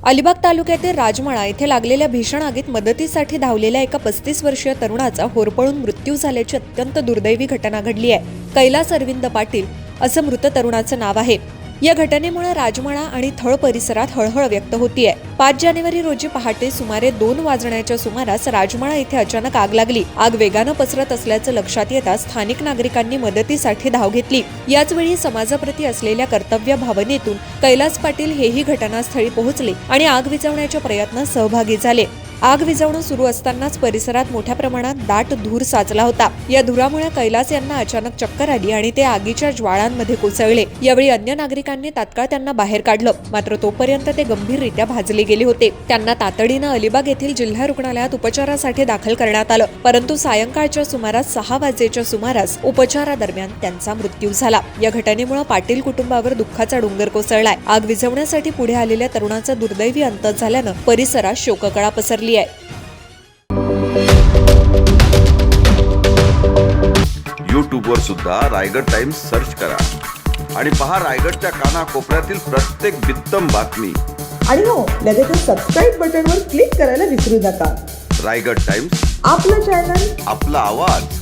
अलिबाग तालुक्यातील राजमाळा येथे लागलेल्या भीषण आगीत मदतीसाठी धावलेल्या एका 35 वर्षीय तरुणाचा होरपळून मृत्यू झाल्याची अत्यंत दुर्दैवी घटना घडली आहे. कैलास अरविंद पाटील असं मृत तरुणाचं नाव आहे. या घटनेमुळे राजमाळा आणि थळ परिसरात हळहळ व्यक्त होतीये. 5 जानेवारी रोजी पहाटे सुमारे 2 वाजण्याच्या सुमारास राजमाळा येथे अचानक आग लागली. आग वेगानं पसरत असल्याचं लक्षात येताच स्थानिक नागरिकांनी मदतीसाठी धाव घेतली. याचवेळी समाजाप्रती असलेल्या कर्तव्य भावनेतून कैलास पाटील हेही घटनास्थळी पोहोचले आणि आग विझवण्याच्या प्रयत्नात सहभागी झाले. आग विझवणं सुरू असतानाच परिसरात मोठ्या प्रमाणात दाट धूर साचला होता. या धुरामुळे कैलास यांना अचानक चक्कर आली आणि ते आगीच्या ज्वाळांमध्ये कोसळले. यावेळी अन्य नागरिकांनी तात्काळ त्यांना बाहेर काढलं, मात्र तोपर्यंत ते गंभीररित्या भाजले गेले होते. त्यांना तातडीनं अलिबाग येथील जिल्हा रुग्णालयात उपचारासाठी दाखल करण्यात आलं, परंतु सायंकाळच्या सुमारास 6 वाजेच्या सुमारास उपचारादरम्यान त्यांचा मृत्यू झाला. या घटनेमुळे पाटील कुटुंबावर दुःखाचा डोंगर कोसळलाय. आग विझवण्यासाठी पुढे आलेल्या तरुणाचा दुर्दैवी अंत झाल्यानं परिसरात शोककळा पसरली. YouTube वर सुद्धा रायगड टाइम्स सर्च करा आणि पहा रायगडच्या कानाकोपऱ्यातील प्रत्येक बित्तम बातमी. आणि हो, लगेच सबस्क्राईब बटनवर क्लिक करायला विसरू नका. रायगड टाइम्स, आपलं चॅनल, आपला आवाज.